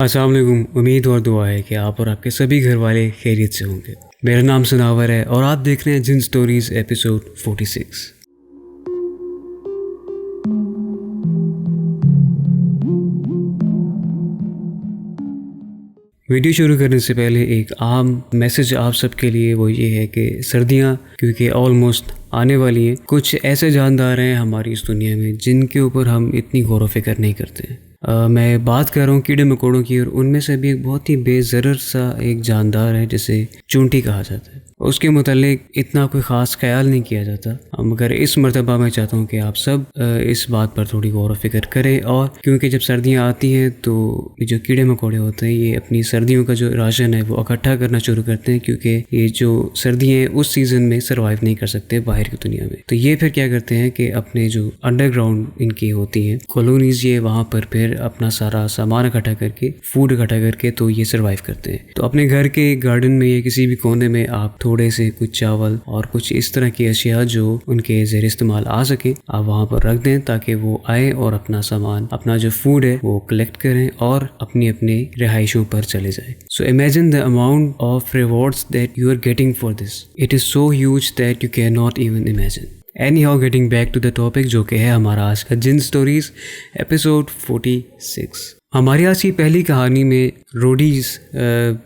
अस्सलाम वालेकुम। उम्मीद और दुआ है कि आप और आपके सभी घर वाले खैरियत से होंगे। मेरा नाम सनावर है और आप देख रहे हैं जिन स्टोरीज एपिसोड 46। वीडियो शुरू करने से पहले एक आम मैसेज आप सबके लिए वो ये है कि सर्दियां क्योंकि ऑलमोस्ट आने वाली हैं, कुछ ऐसे जानदार हैं हमारी इस दुनिया में जिनके ऊपर हम इतनी गौर व फिक्र नहीं करते हैं। मैं बात कर रहा हूँ कीड़े मकोड़ों की, और उनमें से भी एक बहुत ही बेज़रर सा एक जानदार है जिसे चूंटी कहा जाता है। उसके मुतालिक इतना कोई ख़ास ख्याल नहीं किया जाता, मगर इस मरतबा मैं चाहता हूँ कि आप सब इस बात पर थोड़ी गौर व फिक्र करें। और क्योंकि जब सर्दियाँ आती हैं तो जो कीड़े मकोड़े होते हैं ये अपनी सर्दियों का जो राशन है वो इकट्ठा करना शुरू करते हैं, क्योंकि ये जो सर्दियाँ हैं उस सीज़न में सर्वाइव नहीं कर सकते बाहर की दुनिया में। तो ये फिर क्या करते हैं कि अपने जो अंडरग्राउंड इनकी होती हैं कॉलोनीज, ये वहाँ पर फिर अपना सारा सामान इकट्ठा करके, फूड इकट्ठा करके तो ये सर्वाइव करते हैं। तो अपने घर के गार्डन में या किसी भी कोने में आप थोड़े से कुछ चावल और कुछ इस तरह की अशिया जो उनके ज़ेर इस्तेमाल आ सके आप वहाँ पर रख दें, ताकि वो आए और अपना सामान, अपना जो फूड है वो कलेक्ट करें और अपनी अपनी रिहाइशों पर चले जाएं। So imagine the amount of rewards that you are getting for this. It is so huge that you can not even imagine. Anyhow, getting back to the topic जो कि है हमारा आज का जिन स्टोरीज एपिसोड 46। हमारी आज की पहली कहानी में रोडीज,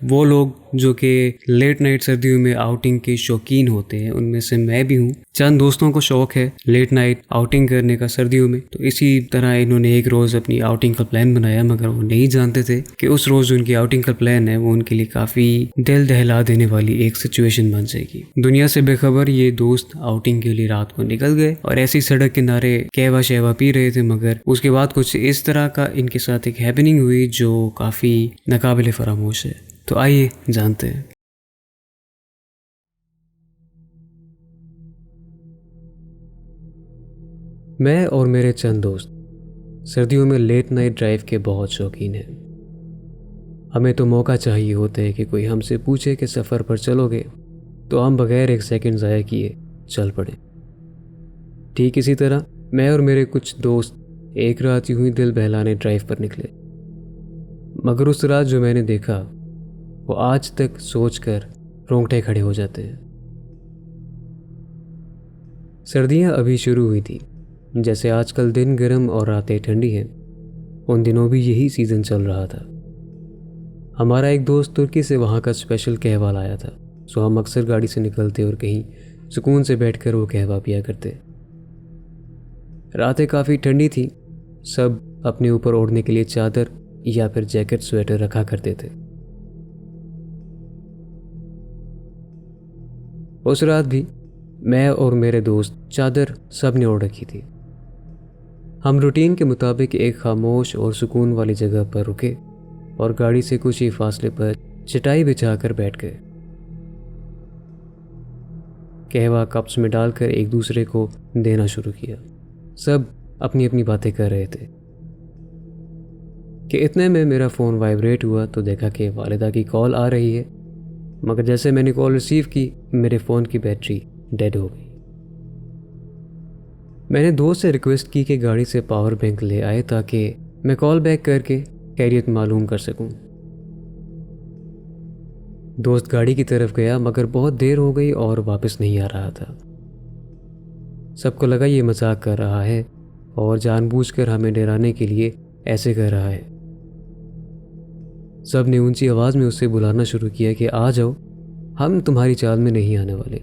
वो लोग जो कि लेट नाइट सर्दियों में आउटिंग के शौकीन होते हैं, उनमें से मैं भी हूँ। चंद दोस्तों को शौक है लेट नाइट आउटिंग करने का सर्दियों में, तो इसी तरह इन्होंने एक रोज़ अपनी आउटिंग का प्लान बनाया, मगर वो नहीं जानते थे कि उस रोज़ उनकी आउटिंग का प्लान है वो उनके लिए काफ़ी दिल दहला देने वाली एक सिचुएशन बन जाएगी। दुनिया से बेखबर ये दोस्त आउटिंग के लिए रात को निकल गए और ऐसी सड़क किनारे कहवा शहवा पी रहे थे, मगर उसके बाद कुछ इस तरह का इनके साथ एक हैपनिंग हुई जो काफ़ी नाकाबिले फरामोश है। तो आइए जानते हैं। मैं और मेरे चंद दोस्त सर्दियों में लेट नाइट ड्राइव के बहुत शौकीन हैं। हमें तो मौका चाहिए होता है कि कोई हमसे पूछे कि सफ़र पर चलोगे, तो हम बगैर एक सेकंड ज़ाया किए चल पड़े। ठीक इसी तरह मैं और मेरे कुछ दोस्त एक रात यूं ही दिल बहलाने ड्राइव पर निकले, मगर उस रात जो मैंने देखा वो आज तक सोचकर रोंगटे खड़े हो जाते हैं। सर्दियां अभी शुरू हुई थी। जैसे आजकल दिन गर्म और रातें ठंडी हैं, उन दिनों भी यही सीज़न चल रहा था। हमारा एक दोस्त तुर्की से वहाँ का स्पेशल कहवा लाया था, सो हम अक्सर गाड़ी से निकलते और कहीं सुकून से बैठकर वो कहवा पिया करते। रातें काफ़ी ठंडी थी, सब अपने ऊपर ओढ़ने के लिए चादर या फिर जैकेट स्वेटर रखा करते थे। उस रात भी मैं और मेरे दोस्त चादर सब ने ओढ़ रखी थी। हम रूटीन के मुताबिक एक खामोश और सुकून वाली जगह पर रुके और गाड़ी से कुछ ही फासले पर चटाई बिछाकर बैठ गए। कहवा कप्स में डालकर एक दूसरे को देना शुरू किया। सब अपनी अपनी बातें कर रहे थे कि इतने में मेरा फ़ोन वाइब्रेट हुआ तो देखा कि वालिदा की कॉल आ रही है, मगर जैसे मैंने कॉल रिसीव की मेरे फ़ोन की बैटरी डेड हो गई। मैंने दोस्त से रिक्वेस्ट की कि गाड़ी से पावर बैंक ले आए ताकि मैं कॉल बैक करके खैरियत मालूम कर सकूं। दोस्त गाड़ी की तरफ गया, मगर बहुत देर हो गई और वापस नहीं आ रहा था। सबको लगा ये मजाक कर रहा है और जानबूझकर हमें डराने के लिए ऐसे कर रहा है। सब ने ऊंची आवाज़ में उससे बुलाना शुरू किया कि आ जाओ, हम तुम्हारी चाल में नहीं आने वाले।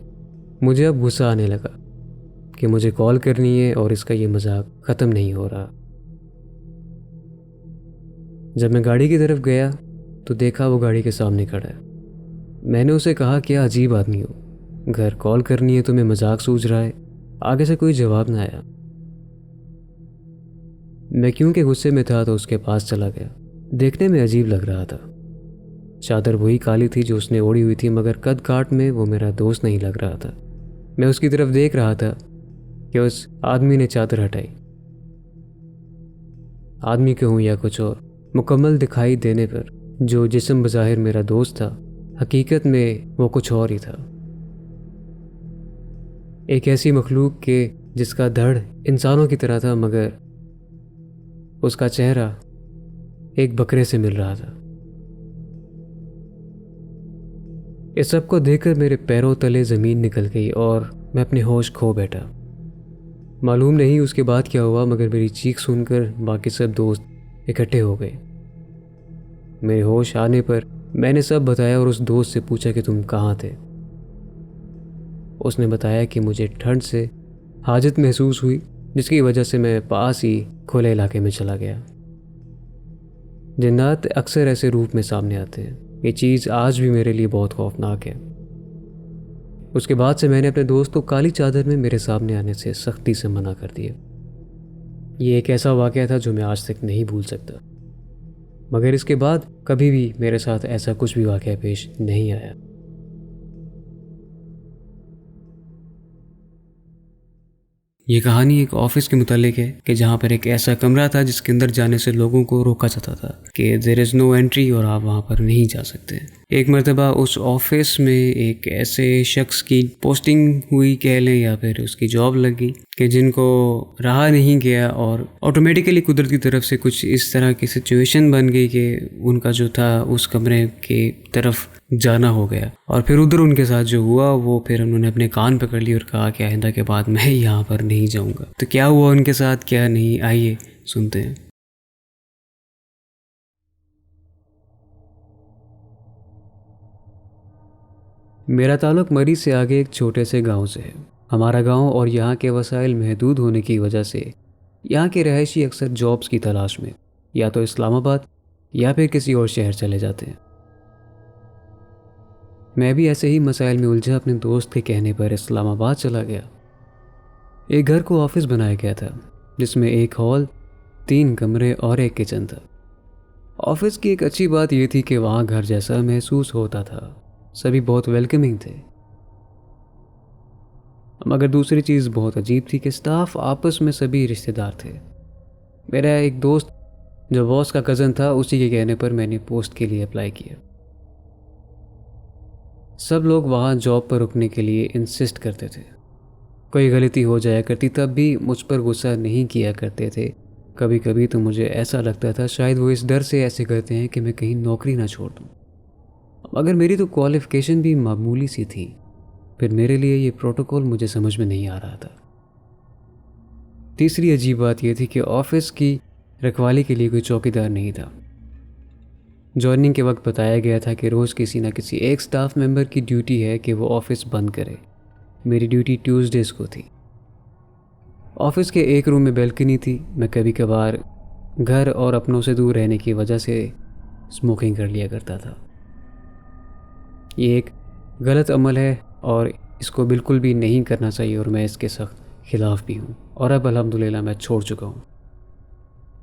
मुझे अब गुस्सा आने लगा कि मुझे कॉल करनी है और इसका ये मजाक ख़त्म नहीं हो रहा। जब मैं गाड़ी की तरफ गया तो देखा वो गाड़ी के सामने खड़ा है। मैंने उसे कहा क्या अजीब आदमी हो, घर कॉल करनी है तुम्हें मजाक सूझ रहा है। आगे से कोई जवाब ना आया। मैं क्योंकि गुस्से में था तो उसके पास चला गया। देखने में अजीब लग रहा था। चादर वही काली थी जो उसने ओढ़ी हुई थी, मगर कद काट में वो मेरा दोस्त नहीं लग रहा था। मैं उसकी तरफ देख रहा था कि उस आदमी ने चादर हटाई। आदमी कहूँ या कुछ और, मुकम्मल दिखाई देने पर जो जिस्म बज़ाहिर मेरा दोस्त था, हकीकत में वो कुछ और ही था। एक ऐसी मखलूक के जिसका धड़ इंसानों की तरह था, मगर उसका चेहरा एक बकरे से मिल रहा था। इस सब को देखकर मेरे पैरों तले ज़मीन निकल गई और मैं अपने होश खो बैठा। मालूम नहीं उसके बाद क्या हुआ, मगर मेरी चीख सुनकर बाकी सब दोस्त इकट्ठे हो गए। मेरे होश आने पर मैंने सब बताया और उस दोस्त से पूछा कि तुम कहाँ थे। उसने बताया कि मुझे ठंड से हाजत महसूस हुई, जिसकी वजह से मैं पास ही खुले इलाके में चला गया। जिन्नात अक्सर ऐसे रूप में सामने आते हैं। ये चीज़ आज भी मेरे लिए बहुत खौफनाक है। उसके बाद से मैंने अपने दोस्त को काली चादर में मेरे सामने आने से सख्ती से मना कर दिया। ये एक ऐसा वाक़या था जो मैं आज तक नहीं भूल सकता, मगर इसके बाद कभी भी मेरे साथ ऐसा कुछ भी वाक़या पेश नहीं आया। ये कहानी एक ऑफिस के मुतालिक है कि जहाँ पर एक ऐसा कमरा था जिसके अंदर जाने से लोगों को रोका जाता था कि देयर इज़ नो एंट्री और आप वहाँ पर नहीं जा सकते। एक मर्तबा उस ऑफिस में एक ऐसे शख्स की पोस्टिंग हुई कह लें या फिर उसकी जॉब लगी कि जिनको रहा नहीं गया और ऑटोमेटिकली कुदरत की तरफ से कुछ इस तरह की सिचुएशन बन गई कि उनका जो था उस कमरे के तरफ जाना हो गया। और फिर उधर उनके साथ जो हुआ वो फिर उन्होंने अपने कान पकड़ लिए और कहा कि आइंदा के बाद मैं यहाँ पर नहीं जाऊँगा। तो क्या हुआ उनके साथ, क्या नहीं, आइए सुनते हैं। मेरा ताल्लुक मरी से आगे एक छोटे से गांव से है। हमारा गांव और यहाँ के वसाइल महदूद होने की वजह से यहाँ के रहायशी अक्सर जॉब्स की तलाश में या तो इस्लामाबाद या फिर किसी और शहर चले जाते हैं। मैं भी ऐसे ही मसाइल में उलझा अपने दोस्त के कहने पर इस्लामाबाद चला गया। एक घर को ऑफिस बनाया गया था जिसमें एक हॉल, 3 कमरे और एक किचन था। ऑफिस की एक अच्छी बात यह थी कि वहाँ घर जैसा महसूस होता था, सभी बहुत वेलकमिंग थे। मगर दूसरी चीज़ बहुत अजीब थी कि स्टाफ आपस में सभी रिश्तेदार थे। मेरा एक दोस्त जो बॉस का कज़न था, उसी के कहने पर मैंने पोस्ट के लिए अप्लाई किया। सब लोग वहाँ जॉब पर रुकने के लिए इंसिस्ट करते थे। कोई गलती हो जाया करती तब भी मुझ पर गुस्सा नहीं किया करते थे। कभी कभी तो मुझे ऐसा लगता था शायद वो इस डर से ऐसे करते हैं कि मैं कहीं नौकरी ना छोड़ दूँ। मगर मेरी तो क्वालिफ़िकेशन भी मामूली सी थी, फिर मेरे लिए ये प्रोटोकॉल मुझे समझ में नहीं आ रहा था। तीसरी अजीब बात यह थी कि ऑफिस की रखवाली के लिए कोई चौकीदार नहीं था। जॉइनिंग के वक्त बताया गया था कि रोज़ किसी न किसी एक स्टाफ मेंबर की ड्यूटी है कि वो ऑफिस बंद करे। मेरी ड्यूटी ट्यूसडेज को थी। ऑफिस के एक रूम में बैल्कनी थी। मैं कभी कभार घर और अपनों से दूर रहने की वजह से स्मोकिंग कर लिया करता था। ये एक गलत अमल है और इसको बिल्कुल भी नहीं करना चाहिए और मैं इसके सख्त खिलाफ भी हूँ। और अब अल्हम्दुलिल्लाह मैं छोड़ चुका हूँ।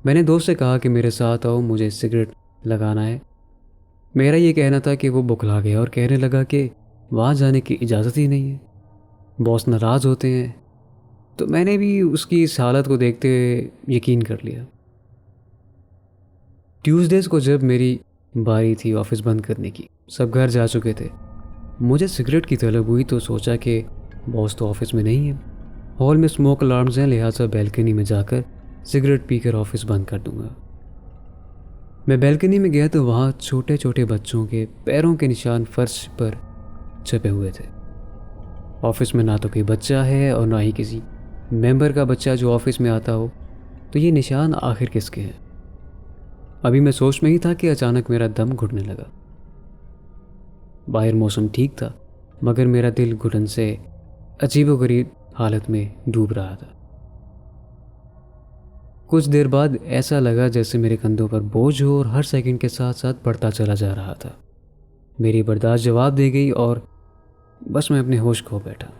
मैंने दोस्त से कहा कि मेरे साथ आओ, मुझे सिगरेट लगाना है। मेरा ये कहना था कि वो बुखला गया और कहने लगा कि वहाँ जाने की इजाज़त ही नहीं है, बॉस नाराज़ होते हैं। तो मैंने भी उसकी इस हालत को देखते हुए यकीन कर लिया। ट्यूसडेज़ को जब मेरी बारी थी ऑफिस बंद करने की, सब घर जा चुके थे। मुझे सिगरेट की तलब हुई तो सोचा कि बॉस तो ऑफिस में नहीं है, हॉल में स्मोक अलार्म्स हैं, लिहाजा बैल्कनी में जाकर सिगरेट पीकर ऑफिस बंद कर दूंगा। मैं बैल्कनी में गया तो वहाँ छोटे छोटे बच्चों के पैरों के निशान फर्श पर छपे हुए थे। ऑफिस में ना तो कोई बच्चा है और ना ही किसी मेंबर का बच्चा जो ऑफिस में आता हो, तो ये निशान आखिर किसके हैं? अभी मैं सोच में ही था कि अचानक मेरा दम घुटने लगा। बाहर मौसम ठीक था, मगर मेरा दिल घुटन से अजीबोगरीब हालत में डूब रहा था। कुछ देर बाद ऐसा लगा जैसे मेरे कंधों पर बोझ हो और हर सेकंड के साथ साथ बढ़ता चला जा रहा था। मेरी बर्दाश्त जवाब दे गई और बस मैं अपने होश खो बैठा।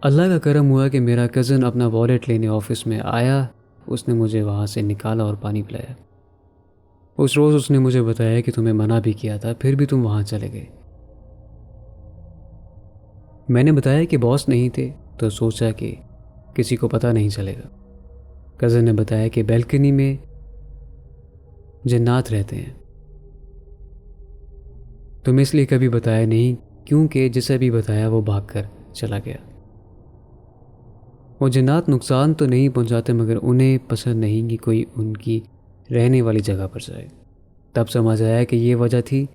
अल्लाह का करम हुआ कि मेरा कज़न अपना वॉलेट लेने ऑफिस में आया। उसने मुझे वहाँ से निकाला और पानी पिलाया। उस रोज़ उसने मुझे बताया कि तुम्हें मना भी किया था, फिर भी तुम वहाँ चले गए। मैंने बताया कि बॉस नहीं थे, तो सोचा कि किसी को पता नहीं चलेगा। कज़न ने बताया कि बैल्कनी में जिन्नात रहते हैं। तुम इसलिए कभी बताया नहीं क्योंकि जिसे भी बताया वो भागकर चला गया। वो जिन्नात नुकसान तो नहीं पहुंचाते, मगर उन्हें पसंद नहीं कि कोई उनकी रहने वाली जगह पर जाए। तब समझ आया कि ये वजह थी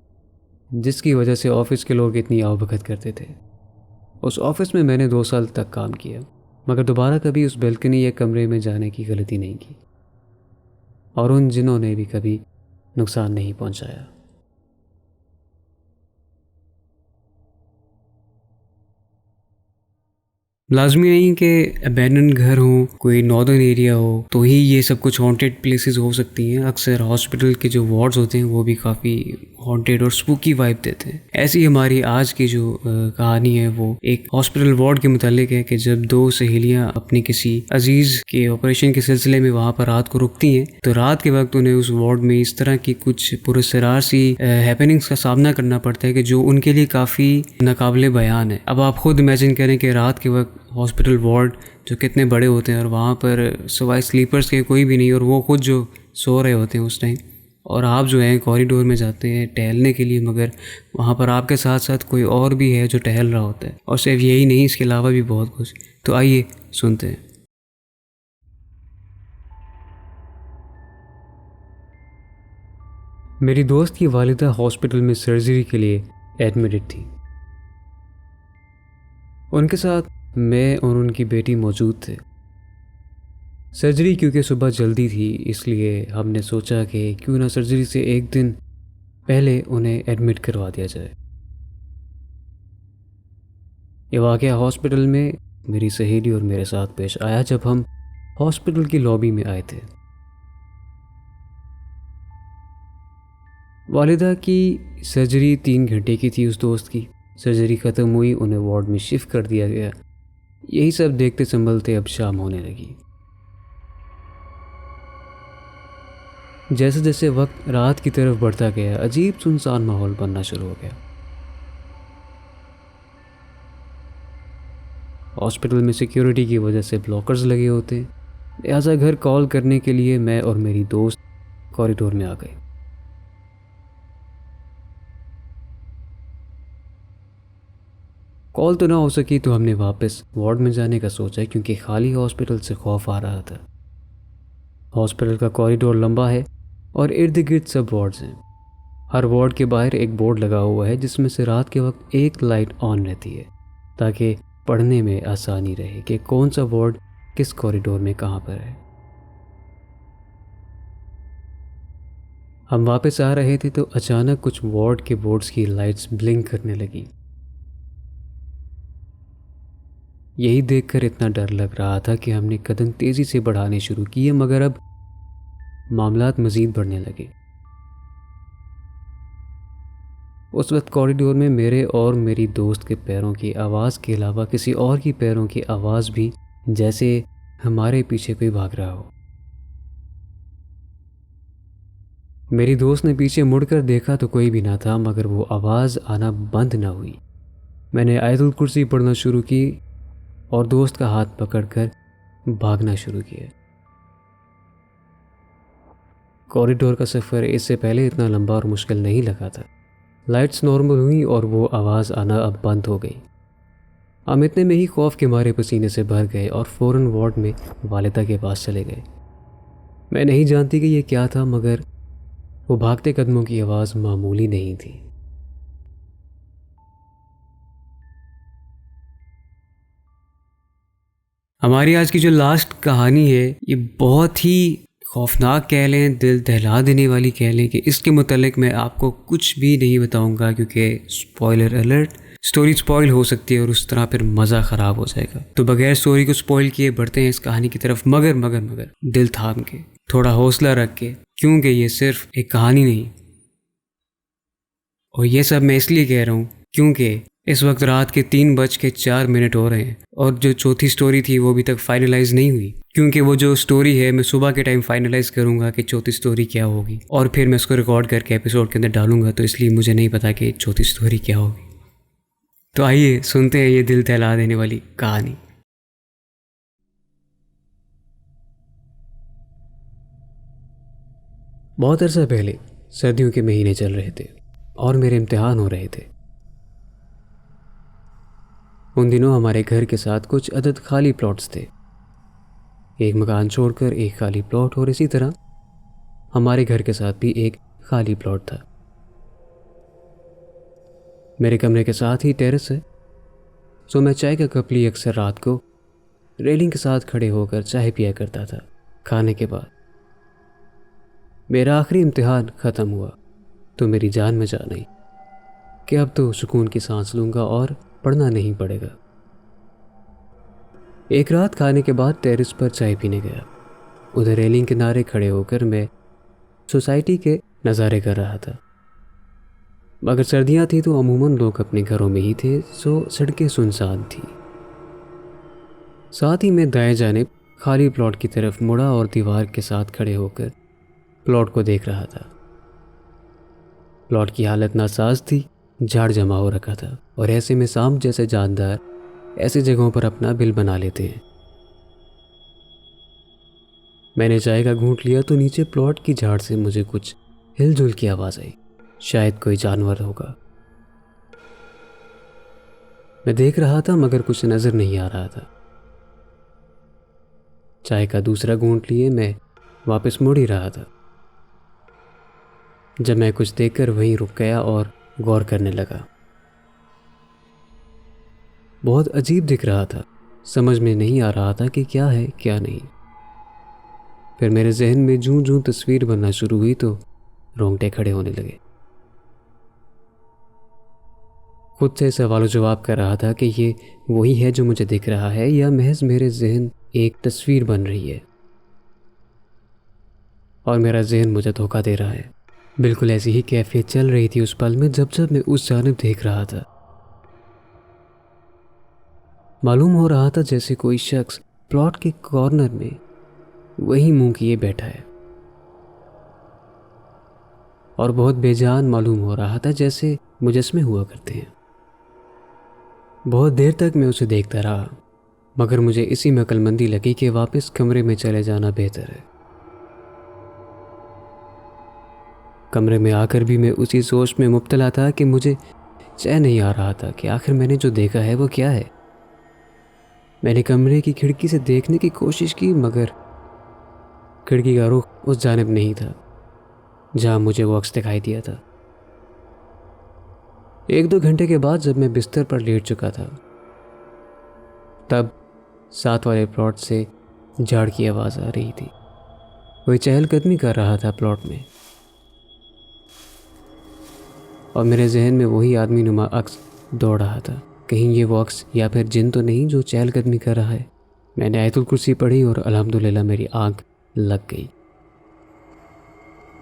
जिसकी वजह से ऑफिस के लोग इतनी आवभगत करते थे। उस ऑफिस में मैंने 2 साल तक काम किया, मगर दोबारा कभी उस बैल्कनी या कमरे में जाने की गलती नहीं की, और उन जिनों ने भी कभी नुकसान नहीं पहुंचाया। लाजमी नहीं कि अबैंडन घर हो, कोई नॉर्दर्न एरिया हो तो ही ये सब कुछ हॉन्टेड प्लेसेस हो सकती हैं। अक्सर हॉस्पिटल के जो वार्ड्स होते हैं वो भी काफ़ी हॉन्टेड और स्पूकी वाइब देते हैं। ऐसी हमारी आज की जो कहानी है वो एक हॉस्पिटल वार्ड के मुतालिक है कि जब 2 सहेलियां अपनी किसी अजीज के ऑपरेशन के सिलसिले में वहाँ पर रात को रुकती हैं, तो रात के वक्त उन्हें उस वार्ड में इस तरह की कुछ पुरस्कार सी हैपनिंग्स का सामना करना पड़ता है कि जो उनके लिए काफ़ी नाकाबिले बयान है। अब आप खुद इमेजिन करें कि रात के वक्त हॉस्पिटल वार्ड जो कितने बड़े होते हैं और वहाँ पर सिवाय स्लीपर्स के कोई भी नहीं, और वो खुद जो सो रहे होते हैं उस टाइम, और आप जो हैं कॉरिडोर में जाते हैं टहलने के लिए, मगर वहाँ पर आपके साथ साथ कोई और भी है जो टहल रहा होता है। और सिर्फ यही नहीं, इसके अलावा भी बहुत कुछ। तो आइए सुनते हैं। मेरी दोस्त की वालिदा हॉस्पिटल में सर्जरी के लिए एडमिटेड थी। उनके साथ मैं और उनकी बेटी मौजूद थे। सर्जरी क्योंकि सुबह जल्दी थी, इसलिए हमने सोचा कि क्यों ना सर्जरी से एक दिन पहले उन्हें एडमिट करवा दिया जाए। ये वाक़या हॉस्पिटल में मेरी सहेली और मेरे साथ पेश आया जब हम हॉस्पिटल की लॉबी में आए थे। वालिदा की सर्जरी 3 घंटे की थी। उस दोस्त की सर्जरी ख़त्म हुई, उन्हें वार्ड में शिफ्ट कर दिया गया। यही सब देखते संभलते अब शाम होने लगी। जैसे जैसे वक्त रात की तरफ बढ़ता गया, अजीब सुनसान माहौल बनना शुरू हो गया। हॉस्पिटल में सिक्योरिटी की वजह से ब्लॉकर्स लगे होते, लिहाजा घर कॉल करने के लिए मैं और मेरी दोस्त कॉरिडोर में आ गए। कॉल तो ना हो सकी तो हमने वापस वार्ड में जाने का सोचा, क्योंकि खाली हॉस्पिटल से खौफ आ रहा था। हॉस्पिटल का कॉरिडोर लंबा है और इर्द गिर्द सब वार्ड्स हैं। हर वार्ड के बाहर एक बोर्ड लगा हुआ है जिसमें से रात के वक्त एक लाइट ऑन रहती है, ताकि पढ़ने में आसानी रहे कि कौन सा वार्ड किस कॉरिडोर में कहाँ पर है। हम वापस आ रहे थे तो अचानक कुछ वार्ड के बोर्ड्स की लाइट्स ब्लिंक करने लगी। यही देखकर इतना डर लग रहा था कि हमने कदम तेजी से बढ़ाने शुरू किए, मगर अब मामलात मजीद बढ़ने लगे। उस वक्त कॉरिडोर में मेरे और मेरी दोस्त के पैरों की आवाज़ के अलावा किसी और की पैरों की आवाज़ भी, जैसे हमारे पीछे कोई भाग रहा हो। मेरी दोस्त ने पीछे मुड़कर देखा तो कोई भी ना था, मगर वो आवाज़ आना बंद ना हुई। मैंने आयतुल कुर्सी पढ़ना शुरू की और दोस्त का हाथ पकड़कर भागना शुरू किया। कॉरिडोर का सफ़र इससे पहले इतना लंबा और मुश्किल नहीं लगा था। लाइट्स नॉर्मल हुई और वो आवाज़ आना अब बंद हो गई। हम इतने में ही खौफ के मारे पसीने से भर गए और फ़ौरन वार्ड में वालिदा के पास चले गए। मैं नहीं जानती कि ये क्या था, मगर वो भागते कदमों की आवाज़ मामूली नहीं थी। हमारी आज की जो लास्ट कहानी है ये बहुत ही खौफनाक कह लें, दिल दहला देने वाली कह लें, कि इसके मुतालिक मैं आपको कुछ भी नहीं बताऊंगा, क्योंकि स्पॉइलर अलर्ट, स्टोरी स्पॉइल हो सकती है और उस तरह फिर मज़ा ख़राब हो जाएगा। तो बगैर स्टोरी को स्पॉइल किए बढ़ते हैं इस कहानी की तरफ, मगर दिल थाम के, थोड़ा हौसला रख के, क्योंकि ये सिर्फ एक कहानी नहीं। और ये सब मैं इसलिए कह रहा हूँ क्योंकि इस वक्त रात के 3:04 हो रहे हैं और जो चौथी स्टोरी थी वो अभी तक फाइनलाइज नहीं हुई, क्योंकि वो जो स्टोरी है मैं सुबह के टाइम फाइनलाइज करूंगा कि चौथी स्टोरी क्या होगी, और फिर मैं उसको रिकॉर्ड करके एपिसोड के अंदर डालूंगा, तो इसलिए मुझे नहीं पता कि चौथी स्टोरी क्या होगी। तो आइए सुनते हैं ये दिल दहला देने वाली कहानी। बहुत अरसा पहले सर्दियों के महीने चल रहे थे और मेरे इम्तिहान हो रहे थे। उन दिनों हमारे घर के साथ कुछ अदद खाली प्लॉट्स थे, एक मकान छोड़कर एक खाली प्लॉट, और इसी तरह हमारे घर के साथ भी एक खाली प्लॉट था। मेरे कमरे के साथ ही टेरेस है, सो मैं चाय का कप लिए अक्सर रात को रेलिंग के साथ खड़े होकर चाय पिया करता था। खाने के बाद मेरा आखिरी इम्तिहान ख़त्म हुआ तो मेरी जान में जान आई कि अब तो सुकून की सांस लूँगा और पढ़ना नहीं पड़ेगा। एक रात खाने के बाद टेरेस पर चाय पीने गया। उधर रेलिंग किनारे खड़े होकर मैं सोसाइटी के नज़ारे कर रहा था। मगर सर्दियाँ थी तो अमूमन लोग अपने घरों में ही थे, सो सड़कें सुनसान थी। साथ ही मैं दाएं जानिब खाली प्लॉट की तरफ मुड़ा और दीवार के साथ खड़े होकर प्लॉट को देख रहा था। प्लॉट की हालत नासाज थी, झाड़ जमा हो रखा था और ऐसे में सांप जैसे जानदार ऐसी जगहों पर अपना बिल बना लेते हैं। मैंने चाय का घूंट लिया तो नीचे प्लॉट की झाड़ से मुझे कुछ हिलजुल की आवाज़ आई। शायद कोई जानवर होगा। मैं देख रहा था मगर कुछ नज़र नहीं आ रहा था। चाय का दूसरा घूंट लिए मैं वापस मुड़ ही रहा था जब मैं कुछ देखकर वहीं रुक गया और गौर करने लगा। बहुत अजीब दिख रहा था, समझ में नहीं आ रहा था कि क्या है क्या नहीं। फिर मेरे जहन में जूं जूं तस्वीर बनना शुरू हुई तो रोंगटे खड़े होने लगे। खुद से सवालों जवाब कर रहा था कि ये वही है जो मुझे दिख रहा है या महज मेरे जहन एक तस्वीर बन रही है और मेरा जहन मुझे धोखा दे रहा है। बिल्कुल ऐसी ही कैफियत चल रही थी उस पल में जब मैं उस जानिब देख रहा था। मालूम हो रहा था जैसे कोई शख्स प्लॉट के कॉर्नर में वही मुंह किए बैठा है और बहुत बेजान मालूम हो रहा था जैसे मुजस्मे हुआ करते हैं। बहुत देर तक मैं उसे देखता रहा मगर मुझे इसी में अक्लमंदी लगी कि वापस कमरे में चले जाना बेहतर है। कमरे में आकर भी मैं उसी सोच में मुब्तला था कि मुझे चैन नहीं आ रहा था कि आखिर मैंने जो देखा है वो क्या है। मैंने कमरे की खिड़की से देखने की कोशिश की मगर खिड़की का रुख उस जानिब नहीं था जहां मुझे वो अक्स दिखाई दिया था। 1-2 घंटे के बाद जब मैं बिस्तर पर लेट चुका था तब साथ वाले प्लॉट से झाड़ की आवाज़ आ रही थी। कोई चहलकदमी कर रहा था प्लॉट में और मेरे जहन में वही आदमी नुमा अक्स दौड़ रहा था। कहीं ये वो अक्स या फिर जिन तो नहीं जो चहलकदमी कर रहा है। मैंने आयतुल कुर्सी पढ़ी और अल्हम्दुलिल्लाह मेरी आंख लग गई।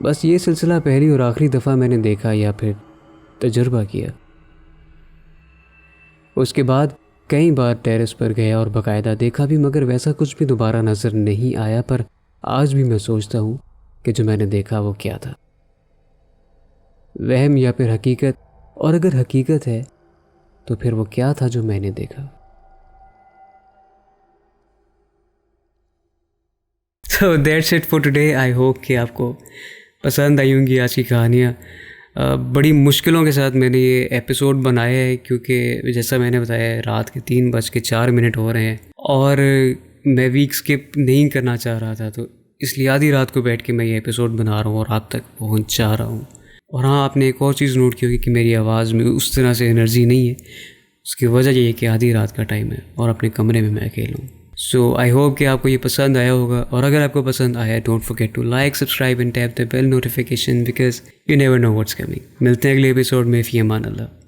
बस ये सिलसिला पहली और आखिरी दफ़ा मैंने देखा या फिर तजुर्बा किया। उसके बाद कई बार टेरेस पर गया और बाकायदा देखा भी मगर वैसा कुछ भी दोबारा नज़र नहीं आया। पर आज भी मैं सोचता हूँ कि जो मैंने देखा वो क्या था, वहम या फिर हकीकत, और अगर हकीकत है तो फिर वो क्या था जो मैंने देखा। So that's it for today. I hope कि आपको पसंद आई होंगी आज की कहानियाँ। बड़ी मुश्किलों के साथ मैंने ये एपिसोड बनाया है क्योंकि जैसा मैंने बताया रात के 3:04 हो रहे हैं और मैं वीक स्किप नहीं करना चाह रहा था, तो इसलिए आधी रात को बैठ के मैं ये एपिसोड बना रहा हूँ और आप तक पहुँचा रहा हूँ। और हाँ, आपने एक और चीज़ नोट की होगी कि मेरी आवाज़ में उस तरह से एनर्जी नहीं है। उसकी वजह ये है कि आधी रात का टाइम है और अपने कमरे में मैं अकेला हूँ। सो आई होप कि आपको ये पसंद आया होगा और अगर आपको पसंद आया don't forget to like, subscribe and tap the bell notification because you never know what's coming. मिलते हैं अगले एपिसोड में। फ़ी अमान अल्लाह।